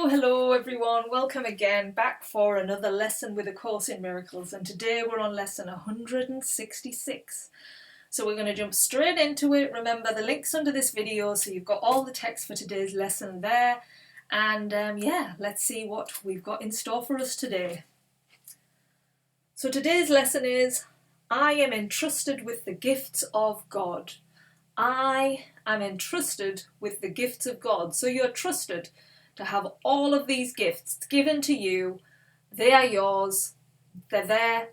Hello everyone, welcome again back for another lesson with A Course in Miracles, and today we're on lesson 166. So we're going to jump straight into it. Remember the links under this video, so you've got all the text for today's lesson there, and let's see what we've got in store for us today. So today's lesson is, I am entrusted with the gifts of God. I am entrusted with the gifts of God. So you're trusted to have all of these gifts given to you. They are yours. They're there,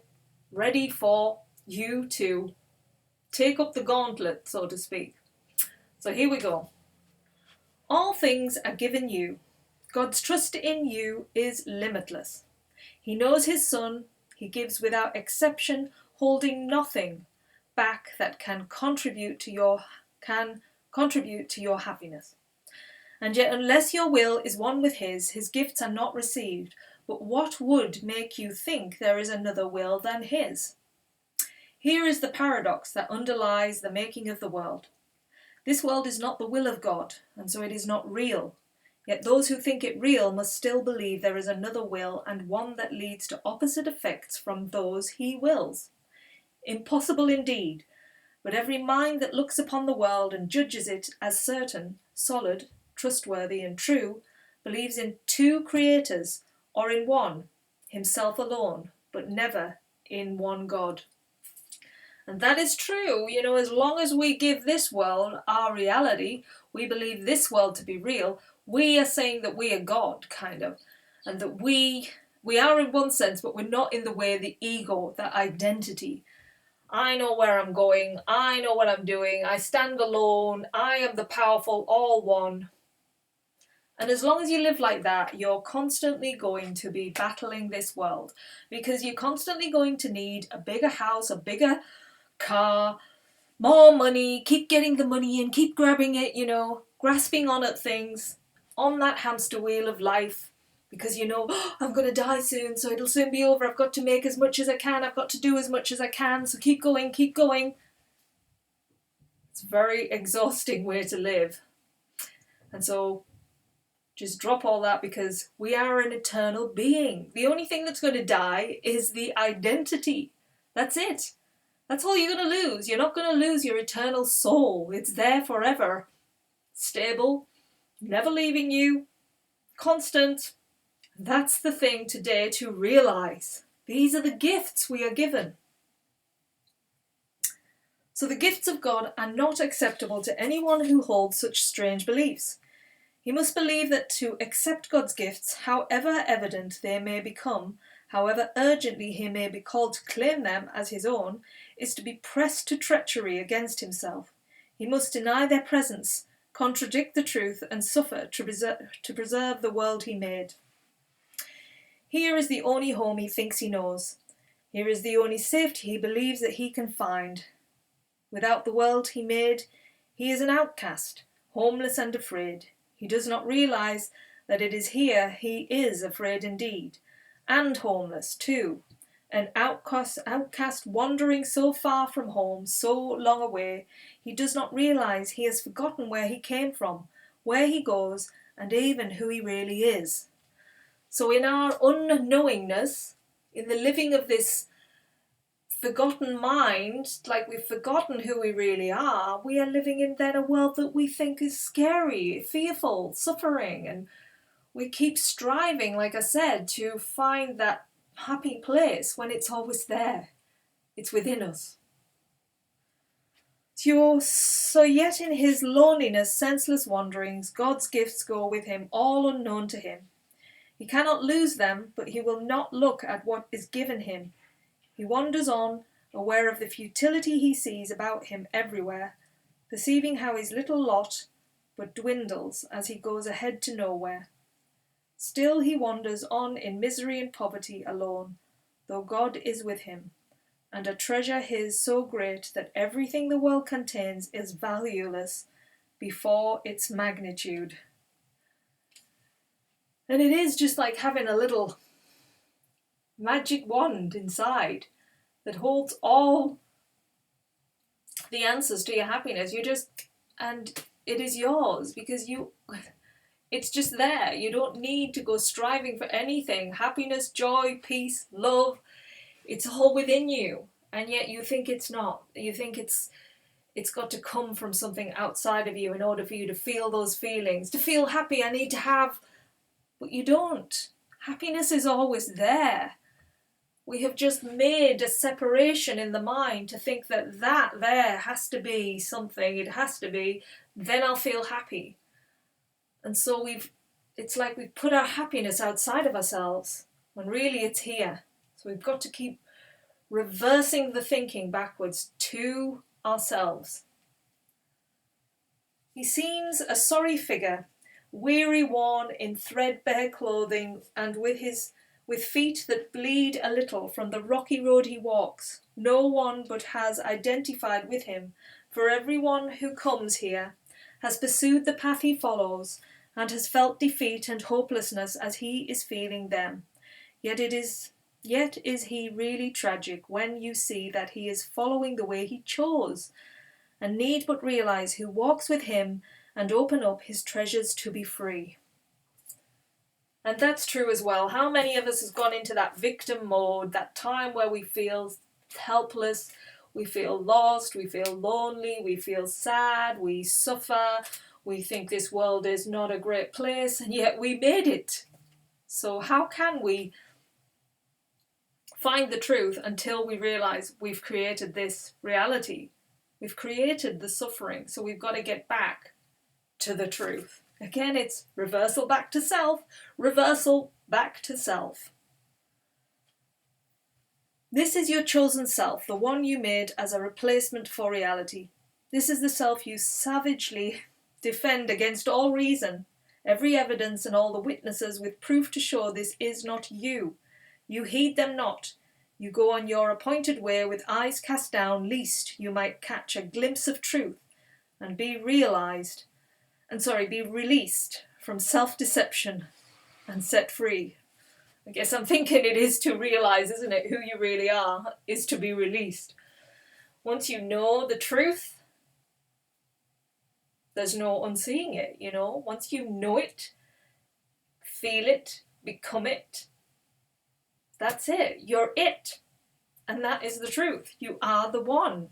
ready for you to take up the gauntlet, so to speak. So here we go. All things are given you. God's trust in you is limitless. He knows his Son. He gives without exception, holding nothing back that can contribute to your happiness. And yet, unless your will is one with his gifts are not received. But what would make you think there is another will than his? Here is the paradox that underlies the making of the world. This world is not the will of God, and so it is not real. Yet those who think it real must still believe there is another will, and one that leads to opposite effects from those he wills. Impossible indeed, but every mind that looks upon the world and judges it as certain, solid, trustworthy and true, believes in two creators, or in one, himself alone, but never in one God. And that is true. As long as we give this world our reality, we believe this world to be real, we are saying that we are God, kind of, and that we are in one sense, but we're not in the way of the ego, that identity. I know where I'm going, I know what I'm doing, I stand alone, I am the powerful, all one. And as long as you live like that, you're constantly going to be battling this world, because you're constantly going to need a bigger house, a bigger car, more money, keep getting the money in, keep grabbing it, grasping on at things, on that hamster wheel of life, because I'm going to die soon, so it'll soon be over, I've got to make as much as I can, I've got to do as much as I can, so keep going, keep going. It's a very exhausting way to live. And so just drop all that, because we are an eternal being. The only thing that's going to die is the identity. That's it. That's all you're going to lose. You're not going to lose your eternal soul. It's there forever. Stable, never leaving you, constant. That's the thing today to realize. These are the gifts we are given. So the gifts of God are not acceptable to anyone who holds such strange beliefs. He must believe that to accept God's gifts, however evident they may become, however urgently he may be called to claim them as his own, is to be pressed to treachery against himself. He must deny their presence, contradict the truth, and suffer to preserve the world he made. Here is the only home he thinks he knows. Here is the only safety he believes that he can find. Without the world he made, he is an outcast, homeless and afraid. He does not realize that it is here he is afraid indeed, and homeless too, an outcast wandering so far from home, so long away, he does not realize he has forgotten where he came from, where he goes, and even who he really is. So in our unknowingness, in the living of this forgotten mind, like we've forgotten who we really are, we are living in then a world that we think is scary, fearful, suffering, and we keep striving, like I said, to find that happy place when it's always there. It's within us. So yet in his loneliness, senseless wanderings, God's gifts go with him, all unknown to him. He cannot lose them, but he will not look at what is given him. He wanders on, aware of the futility he sees about him everywhere, perceiving how his little lot but dwindles as he goes ahead to nowhere. Still he wanders on in misery and poverty alone, though God is with him, and a treasure his so great that everything the world contains is valueless before its magnitude. And it is just like having a little magic wand inside that holds all the answers to your happiness. And it is yours, because It's just there. You don't need to go striving for anything. Happiness, joy, peace, love, it's all within you. And yet you think it's not. You think it's got to come from something outside of you in order for you to feel those feelings. To feel happy, I need to have... But you don't. Happiness is always there. We have just made a separation in the mind to think that there has to be something. It has to be. Then I'll feel happy. And so it's like we've put our happiness outside of ourselves when really it's here. So we've got to keep reversing the thinking backwards to ourselves. He seems a sorry figure, weary, worn, in threadbare clothing, and with feet that bleed a little from the rocky road he walks. No one but has identified with him, for everyone who comes here has pursued the path he follows, and has felt defeat and hopelessness as he is feeling them. Yet is he really tragic when you see that he is following the way he chose, and need but realize who walks with him and open up his treasures to be free. And that's true as well. How many of us has gone into that victim mode, that time where we feel helpless, we feel lost, we feel lonely, we feel sad, we suffer, we think this world is not a great place, and yet we made it. So how can we find the truth until we realize we've created this reality? We've created the suffering, so we've got to get back to the truth. Again, it's reversal back to self, reversal back to self. This is your chosen self, the one you made as a replacement for reality. This is the self you savagely defend against all reason, every evidence and all the witnesses with proof to show this is not you. You heed them not. You go on your appointed way with eyes cast down, lest you might catch a glimpse of truth and be released from self-deception and set free. I guess I'm thinking it is to realise, isn't it, who you really are, is to be released. Once you know the truth, there's no unseeing it, you know. Once you know it, feel it, become it, that's it. You're it. And that is the truth. You are the one.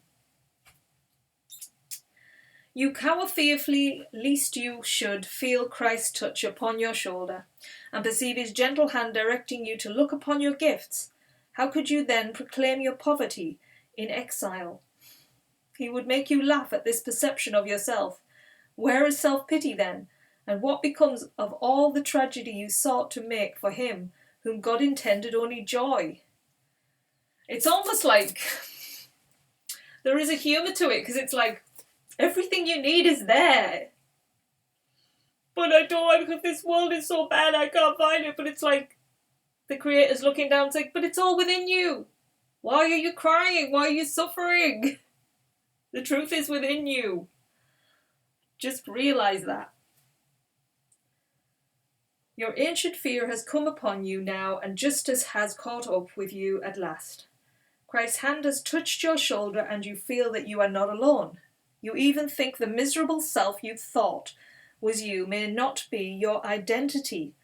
You cower fearfully, lest you should feel Christ's touch upon your shoulder, and perceive his gentle hand directing you to look upon your gifts. How could you then proclaim your poverty in exile? He would make you laugh at this perception of yourself. Where is self-pity then? And what becomes of all the tragedy you sought to make for him whom God intended only joy? It's almost like there is a humour to it, because it's like everything you need is there. But I don't, because this world is so bad, I can't find it. But it's like the Creator's looking down and saying, but it's all within you. Why are you crying? Why are you suffering? The truth is within you. Just realise that. Your ancient fear has come upon you now, and justice has caught up with you at last. Christ's hand has touched your shoulder, and you feel that you are not alone. You even think the miserable self you thought was you may not be your identity.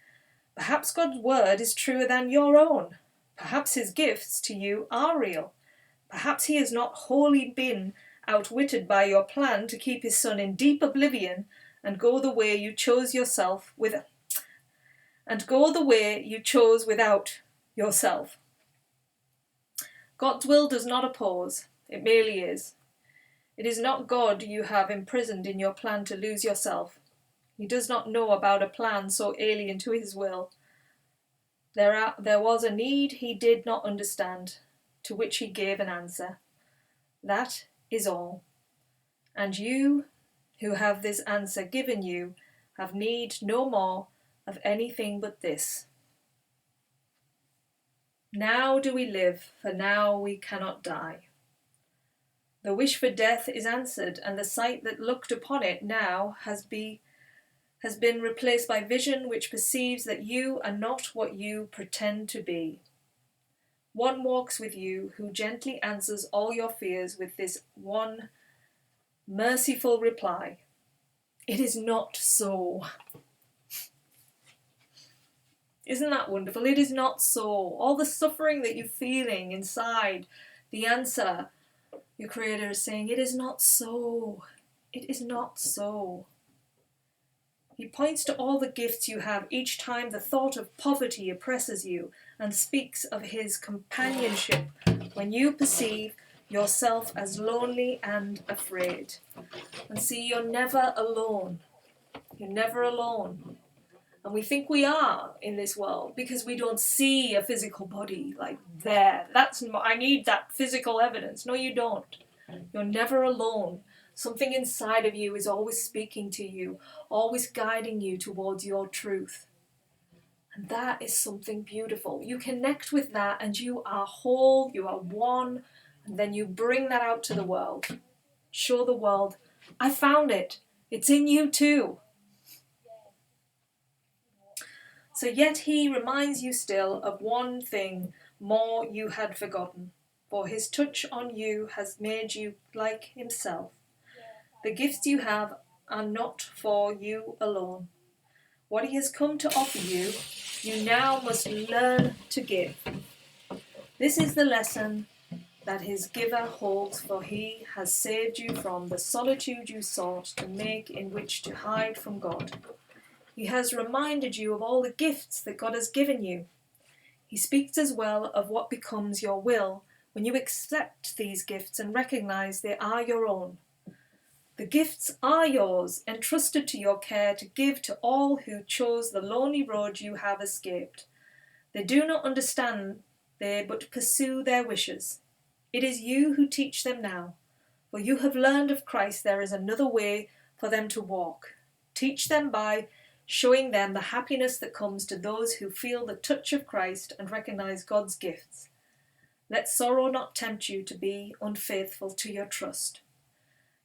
Perhaps God's word is truer than your own. Perhaps his gifts to you are real. Perhaps he has not wholly been outwitted by your plan to keep his son in deep oblivion and go the way you chose without yourself. God's will does not oppose, it merely is. It is not God you have imprisoned in your plan to lose yourself. He does not know about a plan so alien to his will. There was a need he did not understand, to which he gave an answer. That is all. And you, who have this answer given you, have need no more of anything but this. Now do we live, for now we cannot die. The wish for death is answered, and the sight that looked upon it now has been replaced by vision which perceives that you are not what you pretend to be. One walks with you who gently answers all your fears with this one merciful reply. It is not so. Isn't that wonderful? It is not so. All the suffering that you're feeling inside, the answer, your Creator is saying, it is not so. It is not so. He points to all the gifts you have each time the thought of poverty oppresses you, and speaks of his companionship when you perceive yourself as lonely and afraid. And see, you're never alone. You're never alone. And we think we are in this world because we don't see a physical body like there. I need that physical evidence. No, you don't. You're never alone. Something inside of you is always speaking to you, always guiding you towards your truth. And that is something beautiful. You connect with that and you are whole, you are one, and then you bring that out to the world. Show the world, I found it. It's in you too. So yet he reminds you still of one thing more you had forgotten, for his touch on you has made you like himself. The gifts you have are not for you alone. What he has come to offer you, you now must learn to give. This is the lesson that his giver holds, for he has saved you from the solitude you sought to make in which to hide from God. He has reminded you of all the gifts that God has given you. He speaks as well of what becomes your will when you accept these gifts and recognize they are your own. The gifts are yours, entrusted to your care to give to all who chose the lonely road you have escaped. They do not understand, they but pursue their wishes. It is you who teach them now, for you have learned of Christ there is another way for them to walk. Teach them by showing them the happiness that comes to those who feel the touch of Christ and recognize God's gifts. Let sorrow not tempt you to be unfaithful to your trust.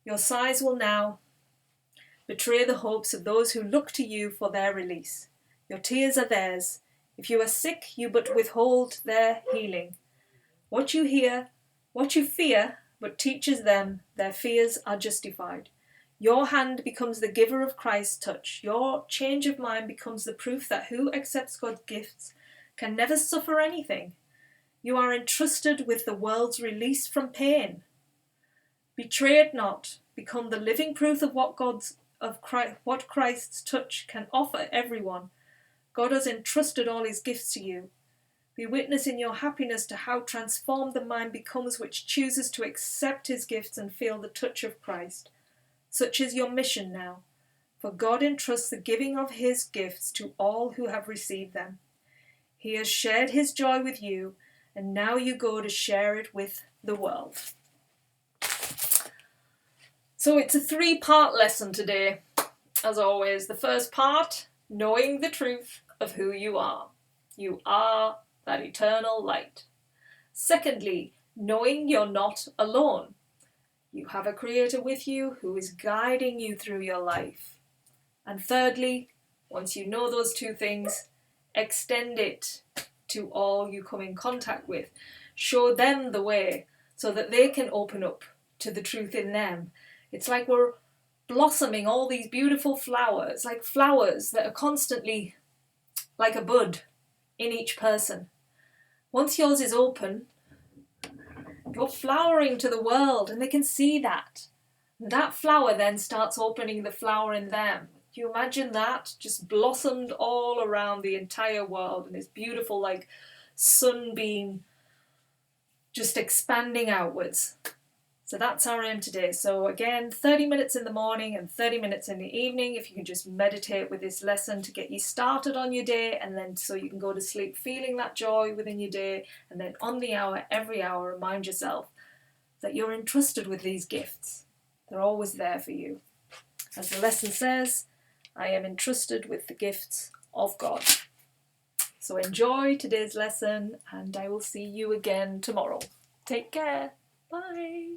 Your sighs will now betray the hopes of those who look to you for their release. Your tears are theirs. If you are sick, you but withhold their healing. What you fear, but teaches them their fears are justified. Your hand becomes the giver of Christ's touch. Your change of mind becomes the proof that who accepts God's gifts can never suffer anything. You are entrusted with the world's release from pain. Betray it not. Become the living proof of what Christ's touch can offer everyone. God has entrusted all his gifts to you. Be witness in your happiness to how transformed the mind becomes which chooses to accept his gifts and feel the touch of Christ. Such is your mission now, for God entrusts the giving of his gifts to all who have received them. He has shared his joy with you, and now you go to share it with the world. So it's a 3-part lesson today, as always. The first part, knowing the truth of who you are. You are that eternal light. Secondly, knowing you're not alone. You have a Creator with you who is guiding you through your life. And thirdly, once you know those 2 things, extend it to all you come in contact with. Show them the way so that they can open up to the truth in them. It's like we're blossoming all these beautiful flowers, like flowers that are constantly like a bud in each person. Once yours is open, you're flowering to the world and they can see that. And that flower then starts opening the flower in them. Can you imagine that? Just blossomed all around the entire world and this beautiful like sunbeam just expanding outwards. So that's our aim today. So again, 30 minutes in the morning and 30 minutes in the evening. If you can just meditate with this lesson to get you started on your day, and then so you can go to sleep feeling that joy within your day, and then on the hour, every hour, remind yourself that you're entrusted with these gifts. They're always there for you. As the lesson says, I am entrusted with the gifts of God. So enjoy today's lesson, and I will see you again tomorrow. Take care. Bye.